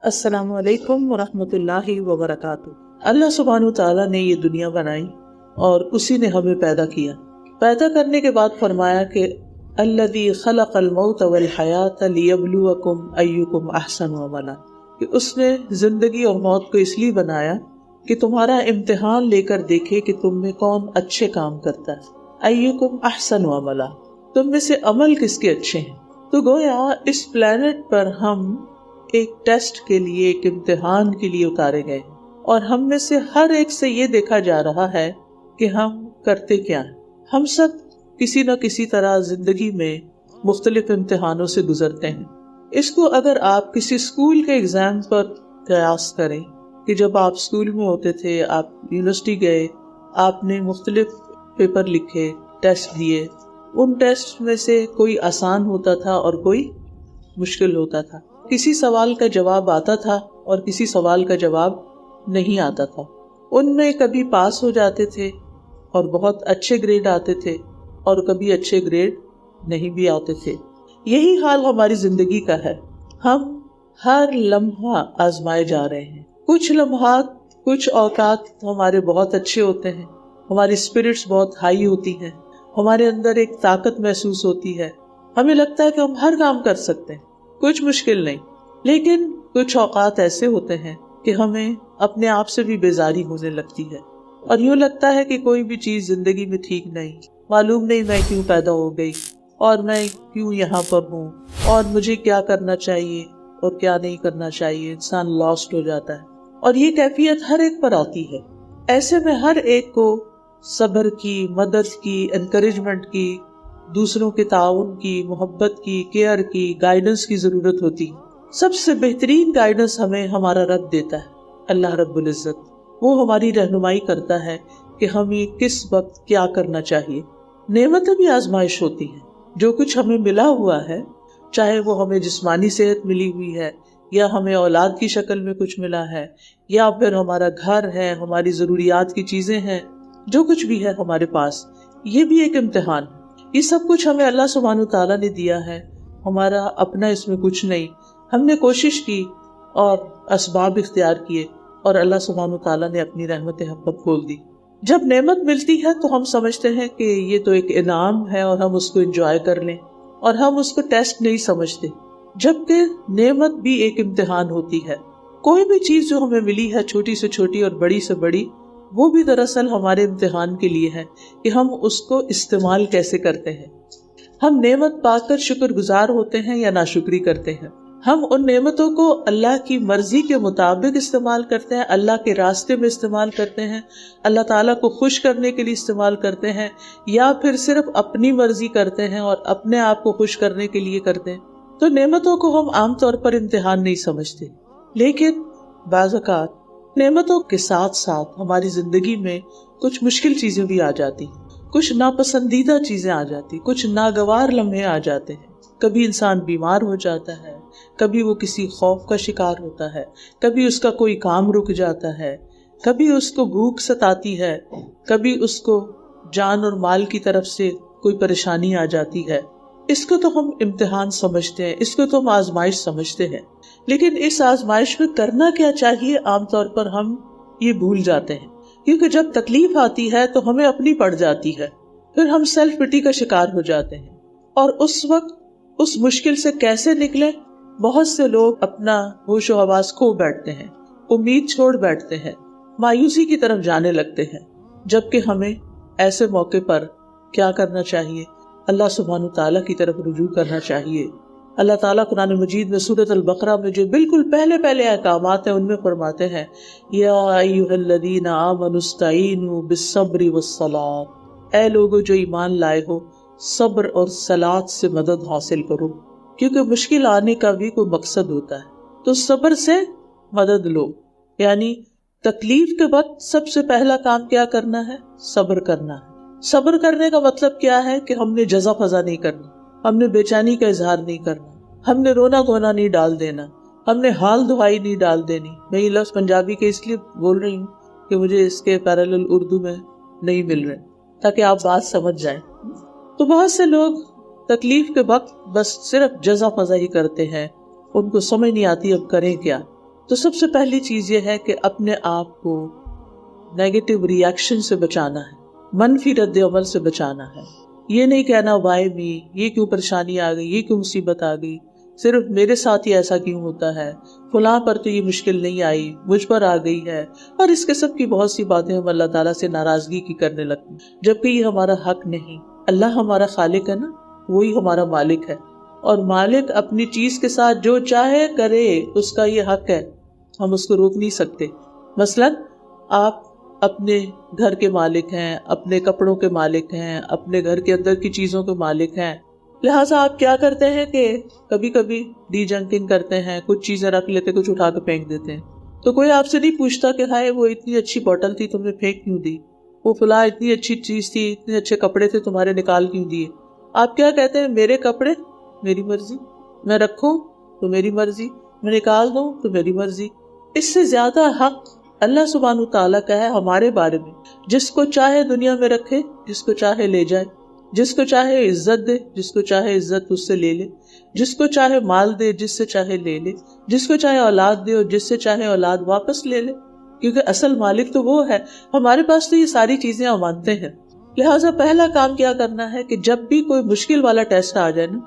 السلام علیکم ورحمۃ اللہ وبرکاتہ۔ اللہ سبحانہ تعالیٰ نے یہ دنیا بنائی اور اسی نے ہمیں پیدا کیا۔ پیدا کرنے کے بعد فرمایا کہ الذی خلق الموت والحیاۃ لیبلوکم ایکم احسن عملا، کہ اس نے زندگی اور موت کو اس لیے بنایا کہ تمہارا امتحان لے کر دیکھے کہ تم میں کون اچھے کام کرتا ہے۔ ایکم احسن عملا، تم میں سے عمل کس کے اچھے ہیں۔ تو گویا اس پلانٹ پر ہم ایک ٹیسٹ کے لیے، ایک امتحان کے لیے اتارے گئے، اور ہم میں سے ہر ایک سے یہ دیکھا جا رہا ہے کہ ہم کرتے کیا ہیں۔ ہم سب کسی نہ کسی طرح زندگی میں مختلف امتحانوں سے گزرتے ہیں۔ اس کو اگر آپ کسی اسکول کے ایگزام پر قیاس کریں کہ جب آپ اسکول میں ہوتے تھے، آپ یونیورسٹی گئے، آپ نے مختلف پیپر لکھے، ٹیسٹ دیے، ان ٹیسٹ میں سے کوئی آسان ہوتا تھا اور کوئی مشکل ہوتا تھا۔ کسی سوال کا جواب آتا تھا اور کسی سوال کا جواب نہیں آتا تھا۔ ان میں کبھی پاس ہو جاتے تھے اور بہت اچھے گریڈ آتے تھے، اور کبھی اچھے گریڈ نہیں بھی آتے تھے۔ یہی حال ہماری زندگی کا ہے۔ ہم ہر لمحہ آزمائے جا رہے ہیں۔ کچھ لمحات، کچھ اوقات ہمارے بہت اچھے ہوتے ہیں، ہماری اسپرٹس بہت ہائی ہوتی ہیں، ہمارے اندر ایک طاقت محسوس ہوتی ہے، ہمیں لگتا ہے کہ ہم ہر کام کر سکتے ہیں، کچھ مشکل نہیں۔ لیکن کچھ اوقات ایسے ہوتے ہیں کہ ہمیں اپنے آپ سے بھی بیزاری ہونے لگتی ہے، اور یوں لگتا ہے کہ کوئی بھی چیز زندگی میں ٹھیک نہیں، معلوم نہیں میں کیوں پیدا ہو گئی، اور میں کیوں یہاں پر ہوں، اور مجھے کیا کرنا چاہیے اور کیا نہیں کرنا چاہیے۔ انسان لاسٹ ہو جاتا ہے، اور یہ کیفیت ہر ایک پر آتی ہے۔ ایسے میں ہر ایک کو صبر کی، مدد کی، انکریجمنٹ کی، دوسروں کے تعاون کی، محبت کی، کیئر کی، گائیڈنس کی ضرورت ہوتی۔ سب سے بہترین گائیڈنس ہمیں ہمارا رب دیتا ہے، اللہ رب العزت۔ وہ ہماری رہنمائی کرتا ہے کہ ہمیں کس وقت کیا کرنا چاہیے۔ نعمتیں بھی آزمائش ہوتی ہیں۔ جو کچھ ہمیں ملا ہوا ہے، چاہے وہ ہمیں جسمانی صحت ملی ہوئی ہے، یا ہمیں اولاد کی شکل میں کچھ ملا ہے، یا پھر ہمارا گھر ہے، ہماری ضروریات کی چیزیں ہیں، جو کچھ بھی ہے ہمارے پاس، یہ بھی ایک امتحان ہے۔ یہ سب کچھ ہمیں اللہ سبحانہ تعالیٰ نے دیا ہے، ہمارا اپنا اس میں کچھ نہیں۔ ہم نے کوشش کی اور اسباب اختیار کیے، اور اللہ سبحانہ تعالیٰ نے اپنی رحمت ہم پر کھول دی۔ جب نعمت ملتی ہے تو ہم سمجھتے ہیں کہ یہ تو ایک انعام ہے اور ہم اس کو انجوائے کر لیں، اور ہم اس کو ٹیسٹ نہیں سمجھتے، جبکہ نعمت بھی ایک امتحان ہوتی ہے۔ کوئی بھی چیز جو ہمیں ملی ہے، چھوٹی سے چھوٹی اور بڑی سے بڑی، وہ بھی دراصل ہمارے امتحان کے لیے ہے کہ ہم اس کو استعمال کیسے کرتے ہیں۔ ہم نعمت پا کر شکر گزار ہوتے ہیں یا ناشکری کرتے ہیں۔ ہم ان نعمتوں کو اللہ کی مرضی کے مطابق استعمال کرتے ہیں، اللہ کے راستے میں استعمال کرتے ہیں، اللہ تعالیٰ کو خوش کرنے کے لیے استعمال کرتے ہیں، یا پھر صرف اپنی مرضی کرتے ہیں اور اپنے آپ کو خوش کرنے کے لیے کرتے ہیں۔ تو نعمتوں کو ہم عام طور پر امتحان نہیں سمجھتے، لیکن بعض اوقات نعمتوں کے ساتھ ساتھ ہماری زندگی میں کچھ مشکل چیزیں بھی آ جاتی، کچھ ناپسندیدہ چیزیں آ جاتی، کچھ ناگوار لمحے آ جاتے ہیں۔ کبھی انسان بیمار ہو جاتا ہے، کبھی وہ کسی خوف کا شکار ہوتا ہے، کبھی اس کا کوئی کام رک جاتا ہے، کبھی اس کو بھوک ستاتی ہے، کبھی اس کو جان اور مال کی طرف سے کوئی پریشانی آ جاتی ہے۔ اس کو تو ہم امتحان سمجھتے ہیں، اس کو تو ہم آزمائش سمجھتے ہیں، لیکن اس آزمائش میں کرنا کیا چاہیے عام طور پر ہم یہ بھول جاتے ہیں، کیونکہ جب تکلیف آتی ہے تو ہمیں اپنی پڑ جاتی ہے، پھر ہم سیلف پٹی کا شکار ہو جاتے ہیں، اور اس وقت اس مشکل سے کیسے نکلے، بہت سے لوگ اپنا ہوش و حواس کھو بیٹھتے ہیں، امید چھوڑ بیٹھتے ہیں، مایوسی کی طرف جانے لگتے ہیں، جبکہ ہمیں ایسے موقع پر کیا کرنا چاہیے؟ اللہ سبحانہ تعالیٰ کی طرف رجوع کرنا چاہیے۔ اللہ تعالیٰ قرآن مجید میں سورۃ البقرہ میں جو بالکل پہلے احکامات ہیں ان میں فرماتے ہیں، یا ایھا الذین آمنوا استعینوا بالصبر والصلاۃ، اے لوگو جو ایمان لائے ہو، صبر اور صلاۃ سے مدد حاصل کرو، کیونکہ مشکل آنے کا بھی کوئی مقصد ہوتا ہے، تو صبر سے مدد لو۔ یعنی تکلیف کے وقت سب سے پہلا کام کیا کرنا ہے؟ صبر کرنا ہے۔ صبر کرنے کا مطلب کیا ہے کہ ہم نے جزا فضا نہیں کرنی، ہم نے بے چینی کا اظہار نہیں کرنا، ہم نے رونا گونا نہیں ڈال دینا، ہم نے حال دعائی نہیں ڈال دینی۔ میں یہ لفظ پنجابی کے اس لیے بول رہی ہوں کہ مجھے اس کے پیرالل اردو میں نہیں مل رہے، تاکہ آپ بات سمجھ جائیں۔ تو بہت سے لوگ تکلیف کے وقت بس صرف جزا فضا ہی کرتے ہیں، ان کو سمجھ نہیں آتی اب کریں کیا۔ تو سب سے پہلی چیز یہ ہے کہ اپنے آپ کو نیگیٹو ریاکشن سے بچانا ہے، منفی رد عمل سے بچانا ہے. یہ نہیں کہنا وائی می، یہ کیوں پریشانی آ گئی، یہ کیوں مصیبت آ گئی، صرف میرے ساتھ ہی ایسا کیوں ہوتا ہے، فلاں پر تو یہ مشکل نہیں آئی، مجھ پر آ گئی ہے. اور اس قسم کی بہت سی باتیں ہم اللہ تعالیٰ سے ناراضگی کی کرنے لگتے ہیں، جبکہ یہ ہمارا حق نہیں. اللہ ہمارا خالق ہے نا، وہی ہمارا مالک ہے، اور مالک اپنی چیز کے ساتھ جو چاہے کرے، اس کا یہ حق ہے، ہم اس کو روک نہیں سکتے. مثلاً آپ اپنے گھر کے مالک ہیں، اپنے کپڑوں کے مالک ہیں، اپنے گھر کے اندر کی چیزوں کے مالک ہیں، لہٰذا آپ کیا کرتے ہیں کہ کبھی کبھی ڈی جنکنگ کرتے ہیں، کچھ چیزیں رکھ لیتے، کچھ اٹھا کے پھینک دیتے ہیں. تو کوئی آپ سے نہیں پوچھتا کہ ہائے وہ اتنی اچھی بوٹل تھی تم نے پھینک کیوں دی، وہ فلاں اتنی اچھی چیز تھی، اتنے اچھے کپڑے تھے تمہارے نکال کیوں دیے. آپ کیا کہتے ہیں، میرے کپڑے میری مرضی، میں رکھوں تو میری مرضی، میں نکال دوں تو میری مرضی. اس سے زیادہ حق اللہ سبحانہ تعالیٰ کا ہے ہمارے بارے میں. جس کو چاہے دنیا میں رکھے، جس کو چاہے لے جائے، جس کو چاہے عزت دے، جس کو چاہے عزت اس سے لے لے، جس کو چاہے مال دے، جس سے چاہے لے لے، جس کو چاہے اولاد دے اور جس سے چاہے اولاد واپس لے لے، کیونکہ اصل مالک تو وہ ہے. ہمارے پاس تو یہ ساری چیزیں امانتیں ہیں. لہٰذا پہلا کام کیا کرنا ہے کہ جب بھی کوئی مشکل والا ٹیسٹ آ جائے نا،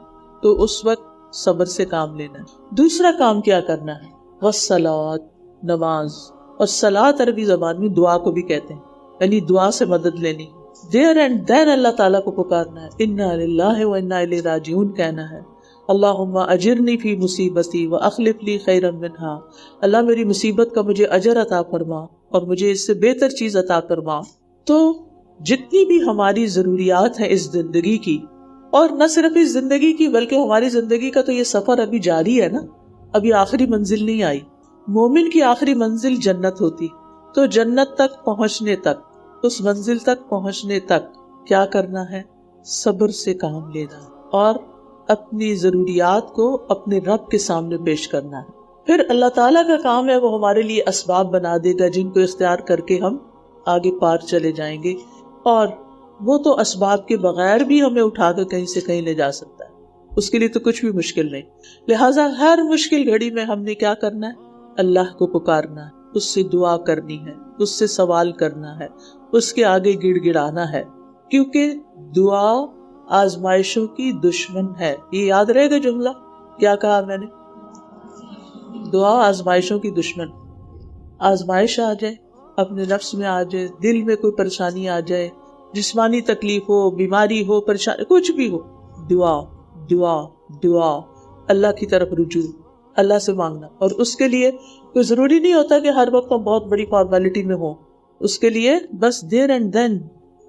تو اس وقت صبر سے کام لینا ہے. دوسرا کام کیا کرنا ہے، والصلاۃ، نماز. اور صلاۃ عربی زبان میں دعا کو بھی کہتے ہیں، یعنی دعا سے مدد لینی. دیر اینڈ دین اللہ تعالیٰ کو پکارنا ہے، انا للہ و انا الیہ راجعون کہنا ہے. اللہم اجرنی فی مصیبتی واخلف لی خیرا منہا، اللہ میری مصیبت کا مجھے اجر عطا فرما اور مجھے اس سے بہتر چیز عطا فرما. تو جتنی بھی ہماری ضروریات ہیں اس زندگی کی، اور نہ صرف اس زندگی کی بلکہ ہماری زندگی کا تو یہ سفر ابھی جاری ہے نا، ابھی آخری منزل نہیں آئی. مومن کی آخری منزل جنت ہوتی، تو جنت تک پہنچنے تک، اس منزل تک پہنچنے تک کیا کرنا ہے، صبر سے کام لینا اور اپنی ضروریات کو اپنے رب کے سامنے پیش کرنا ہے. پھر اللہ تعالیٰ کا کام ہے وہ ہمارے لیے اسباب بنا دے گا جن کو اختیار کر کے ہم آگے پار چلے جائیں گے، اور وہ تو اسباب کے بغیر بھی ہمیں اٹھا کر کہیں سے کہیں لے جا سکتا ہے، اس کے لیے تو کچھ بھی مشکل نہیں. لہٰذا ہر مشکل گھڑی میں ہم نے کیا کرنا ہے، اللہ کو پکارنا ہے، اس سے دعا کرنی ہے، اس سے سوال کرنا ہے، اس کے آگے گڑ گڑانا ہے، کیونکہ دعا آزمائشوں کی دشمن ہے. یہ یاد رہے گا جملہ، کیا کہا میں نے، دعا آزمائشوں کی دشمن. آزمائش آ جائے، اپنے نفس میں آ جائے، دل میں کوئی پریشانی آ جائے، جسمانی تکلیف ہو، بیماری ہو، پریشانی کچھ بھی ہو، دعا دعا دعا، اللہ کی طرف رجوع، اللہ سے مانگنا. اور اس کے لیے کوئی ضروری نہیں ہوتا کہ ہر وقت ہم بہت بڑی فارمیلٹی میں ہوں. اس کے لیے بس دیر اینڈ دین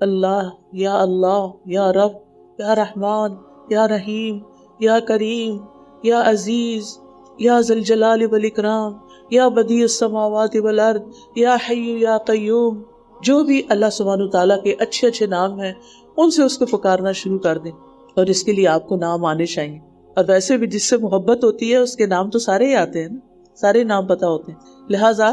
اللہ یا رب یا رحمان یا رحیم یا کریم یا عزیز یا ذی الجلال والاکرام یا بدیع السماوات والارض یا حی یا قیوم، جو بھی اللہ سبحانہ تعالیٰ کے اچھے اچھے نام ہیں ان سے اس کو پکارنا شروع کر دیں. اور اس کے لیے آپ کو نام آنے چاہیے، اور ویسے بھی جس سے محبت ہوتی ہے اس کے نام تو سارے ہی آتے ہیں نا، سارے نام پتہ ہوتے ہیں. لہٰذا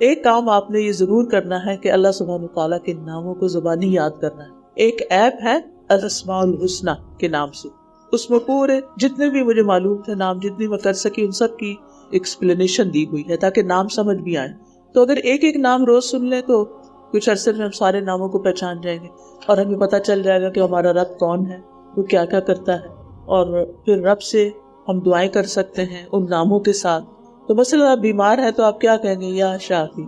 ایک کام آپ نے یہ ضرور کرنا ہے کہ اللہ سبحانہ تعالیٰ کے ناموں کو زبانی یاد کرنا ہے. ایک ایپ ہے الاسماء الحسنی کے نام سے، اس میں پورے جتنے بھی مجھے معلوم تھے نام، جتنی میں کر سکی ان سب کی ایکسپلینیشن دی ہوئی ہے تاکہ نام سمجھ بھی آئے. تو اگر ایک ایک نام روز سن لیں تو کچھ عرصے میں ہم سارے ناموں کو پہچان جائیں گے، اور ہمیں پتہ چل جائے گا کہ ہمارا رب کون ہے، وہ کیا کیا کرتا ہے، اور پھر رب سے ہم دعائیں کر سکتے ہیں ان ناموں کے ساتھ. تو مثلا آپ بیمار ہیں تو آپ کیا کہیں گے، یا شافی.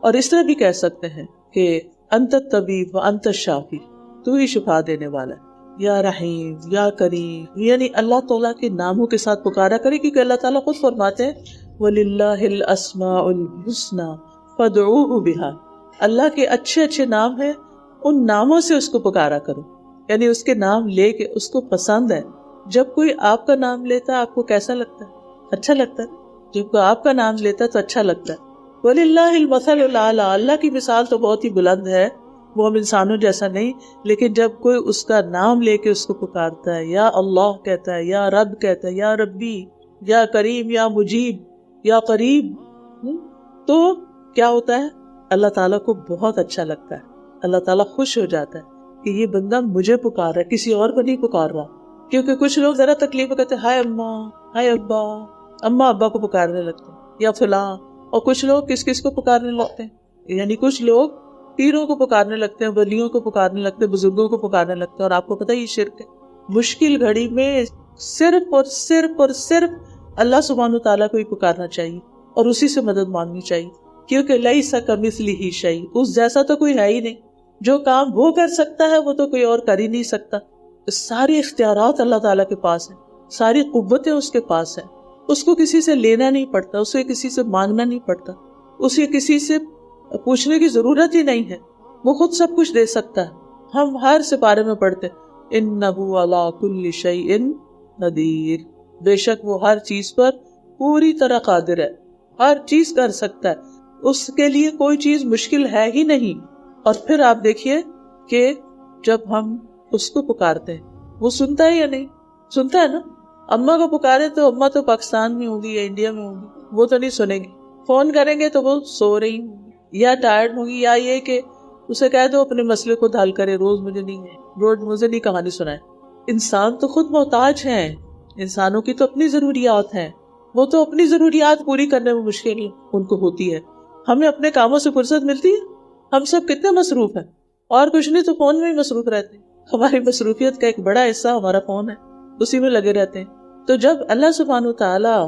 اور اس طرح بھی کہہ سکتے ہیں کہ انت الطبیب و انت الشافی، تو ہی شفا دینے والا ہے. یا رحیم یا کریم، یعنی اللہ تعالیٰ کے ناموں کے ساتھ پکارا کرے، کیونکہ اللہ تعالیٰ خود فرماتے ہیں وَلِلَّهِ الْأَسْمَاءُ الْحُسْنَى فَادْعُوهُ بِهَا، اللہ کے اچھے اچھے نام ہیں، ان ناموں سے اس کو پکارا کرو. یعنی اس کے نام لے کے اس کو پسند ہے. جب کوئی آپ کا نام لیتا ہے آپ کو کیسا لگتا ہے، اچھا لگتا ہے. جب کوئی آپ کا نام لیتا ہے تو اچھا لگتا ہے. وَلِلَّهِ الْمَثَلُ الْأَعْلَىٰ، اللہ کی مثال تو بہت ہی بلند ہے، وہ ہم انسانوں جیسا نہیں. لیکن جب کوئی اس کا نام لے کے اس کو پکارتا ہے، یا اللہ کہتا ہے، یا رب کہتا ہے، یا ربی، یا کریم، یا مجیب، یا قریب، تو کیا ہوتا ہے، اللہ تعالیٰ کو بہت اچھا لگتا ہے. اللہ تعالیٰ خوش ہو جاتا ہے کہ یہ بندہ مجھے پکار رہا ہے، کسی اور کو نہیں پکار رہا. کیونکہ کچھ لوگ ذرا تکلیف میں کہتے ہیں ہائے اماں، ہائے ابا، اماں ابا کو پکارنے لگتے ہیں، یا فلاں، اور کچھ لوگ کس کس کو پکارنے لگتے ہیں، یعنی کچھ لوگ پیروں کو پکارنے لگتے ہیں، ولیوں کو پکارنے لگتے ہیں، بزرگوں کو پکارنے لگتے ہیں، اور آپ کو پتہ ہے یہ شرک ہے۔ مشکل گھڑی میں صرف اور صرف اور صرف اللہ سبحانہ وتعالیٰ کو ہی پکارنا چاہیے اور اسی سے مدد مانگنی چاہیے، کیونکہ لیس کمثلہ شیء، اس جیسا تو کوئی ہے ہی نہیں۔ جو کام وہ کر سکتا ہے وہ تو کوئی اور کر ہی نہیں سکتا۔ ساری اختیارات اللہ تعالیٰ کے پاس ہیں، ساری قوتیں اس کے پاس ہیں، اس کو کسی سے لینا نہیں پڑتا، اسے کسی سے مانگنا نہیں پڑتا، اسے کسی سے پوچھنے کی ضرورت ہی نہیں ہے، وہ خود سب کچھ دے سکتا ہے۔ ہم ہر سپارے میں پڑھتے اِنَّهُ عَلَىٰ كُلِّ شَيْءٍ قدیر، بے شک وہ ہر چیز پر پوری طرح قادر ہے، ہر چیز کر سکتا ہے، اس کے لیے کوئی چیز مشکل ہے ہی نہیں۔ اور پھر آپ دیکھیے کہ جب ہم اس کو پکارتے ہیں وہ سنتا ہے یا نہیں؟ سنتا ہے نا۔ اماں کو پکارے تو اماں تو پاکستان میں ہوگی یا انڈیا میں ہوگی، وہ تو نہیں سنیں گی۔ فون کریں گے تو وہ سو رہی ہوں یا ٹائرڈ ہوگی، یا یہ کہ اسے کہہ دو اپنے مسئلے کو حل کرے، روز مجھے نہیں کہانی سنائے۔ انسان تو خود محتاج ہیں، انسانوں کی تو اپنی ضروریات ہیں، وہ تو اپنی ضروریات پوری کرنے میں مشکل ان کو ہوتی ہے۔ ہمیں اپنے کاموں سے فرصت ملتی ہے؟ ہم سب کتنے مصروف ہیں، اور کچھ نہیں تو فون میں ہی مصروف رہتے ہیں۔ ہماری مصروفیت کا ایک بڑا حصہ ہمارا فون ہے، اسی میں لگے رہتے ہیں۔ تو جب اللہ سبحانہ وتعالیٰ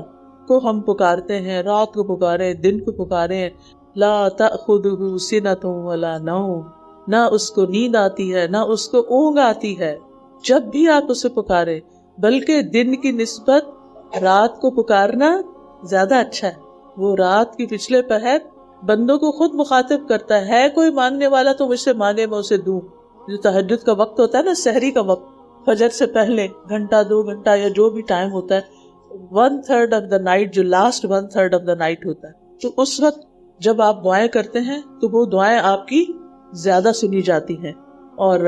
کو ہم پکارتے ہیں، رات کو پکارے، دن کو پکارے، لا تأخذہ سنۃ ولا نوم، نہ اس کو نیند آتی ہے نہ اس کو اونگ آتی ہے، جب بھی آپ اسے پکارے، بلکہ دن کی نسبت رات کو پکارنا زیادہ اچھا ہے۔ وہ رات کی پچھلے پہر بندوں کو خود مخاطب کرتا ہے کوئی مانگنے والا تو مجھ سے مانگے، میں اسے دوں۔ جو تہجد کا وقت ہوتا ہے نا، سحری کا وقت، فجر سے پہلے گھنٹہ 2 گھنٹہ یا جو بھی ٹائم ہوتا ہے، 1/3 آف دا نائٹ، جو لاسٹ 1/3 آف دا نائٹ ہوتا ہے، تو اس وقت جب آپ دعائیں کرتے ہیں تو وہ دعائیں آپ کی زیادہ سنی جاتی ہیں۔ اور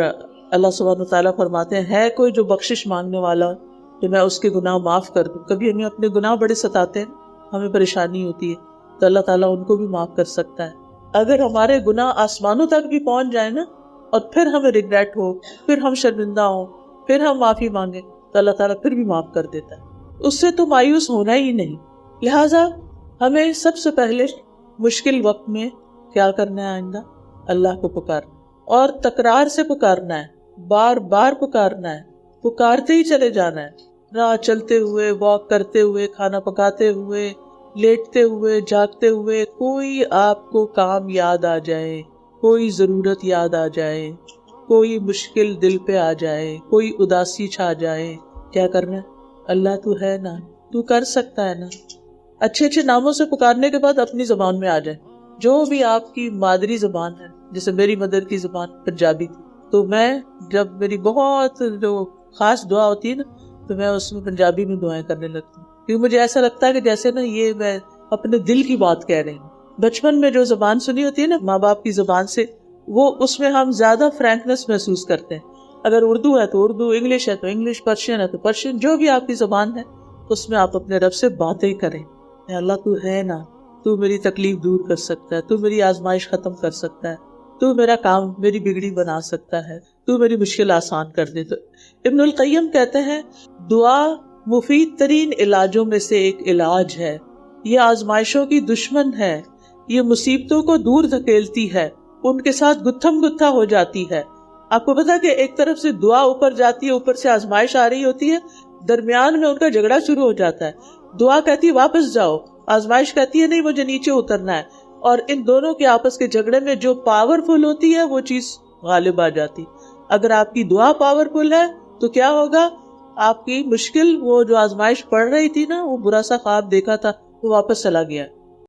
اللہ سبحانہ وتعالیٰ فرماتے ہیں ہے کوئی جو بخشش مانگنے والا کہ میں اس کے گناہ معاف کر دوں۔ کبھی ہمیں اپنے گناہ بڑے ستاتے ہیں، ہمیں پریشانی ہوتی ہے، تو اللہ تعالیٰ ان کو بھی معاف کر سکتا ہے۔ اگر ہمارے گناہ آسمانوں تک بھی پہنچ جائیں نا، اور پھر ہمیں ریگریٹ ہو، پھر ہم شرمندہ ہوں، پھر ہم معافی مانگیں، تو اللہ تعالیٰ پھر بھی معاف کر دیتا ہے۔ اس سے تو مایوس ہونا ہی نہیں۔ لہٰذا ہمیں سب سے پہلے مشکل وقت میں کیا کرنا ہے؟ آئندہ اللہ کو پکارنا، اور تکرار سے پکارنا ہے، بار بار پکارنا ہے، پکارتے ہی چلے جانا ہے، راہ چلتے ہوئے، واک کرتے ہوئے، کھانا پکاتے ہوئے، لیٹتے ہوئے، جاگتے ہوئے، کوئی آپ کو کام یاد آ جائے، کوئی ضرورت یاد آ جائے، کوئی مشکل دل پہ آ جائے، کوئی اداسی چھا جائے، کیا کرنا ہے؟ اللہ تو ہے نا، تو کر سکتا ہے نا۔ اچھے اچھے ناموں سے پکارنے کے بعد اپنی زبان میں آ جائے، جو بھی آپ کی مادری زبان ہے۔ جیسے میری مدر کی زبان پنجابی تھی، تو میں جب میری بہت جو خاص دعا ہوتی ہے نا، تو میں اس میں پنجابی میں دعائیں کرنے لگتی ہوں، کیونکہ مجھے ایسا لگتا ہے کہ جیسے نا یہ میں اپنے دل کی بات کہہ رہی ہوں۔ بچپن میں جو زبان سنی ہوتی ہے نا ماں باپ کی زبان سے، وہ اس میں ہم زیادہ فرینکنس محسوس کرتے ہیں۔ اگر اردو ہے تو اردو، انگلش ہے تو انگلش، پرشین ہے تو پرشین، جو بھی آپ کی زبان ہے اس میں آپ اپنے رب سے باتیں کریں۔ اے اللہ تو ہے نا، تو میری تکلیف دور کر سکتا ہے، تو میری آزمائش ختم کر سکتا ہے، تو میرا کام، میری بگڑی بنا سکتا ہے، تو میری مشکل آسان کر دے۔ تو ابن القیم کہتے ہیں دعا مفید ترین علاجوں میں سے ایک علاج ہے، یہ آزمائشوں کی دشمن ہے، یہ مصیبتوں کو دور دھکیلتی ہے، ان کے ساتھ گتھم گتھا ہو جاتی ہے۔ آپ کو پتا کہ ایک طرف سے دعا اوپر جاتی ہے، اوپر سے آزمائش آ رہی ہوتی ہے، درمیان میں ان کا جھگڑا شروع ہو جاتا ہے۔ دعا کہتی ہے واپس جاؤ، آزمائش کہتی ہے نہیں مجھے نیچے اترنا ہے، اور ان دونوں کے آپس کے جھگڑے میں جو پاورفل ہوتی ہے وہ چیز غالب آ جاتی۔ اگر آپ کی دعا پاورفل ہے تو کیا ہوگا؟ آپ کی مشکل، وہ جو آزمائش پڑ رہی تھی نا، وہ برا سا خواب دیکھا تھا وہ واپس چلا گیا۔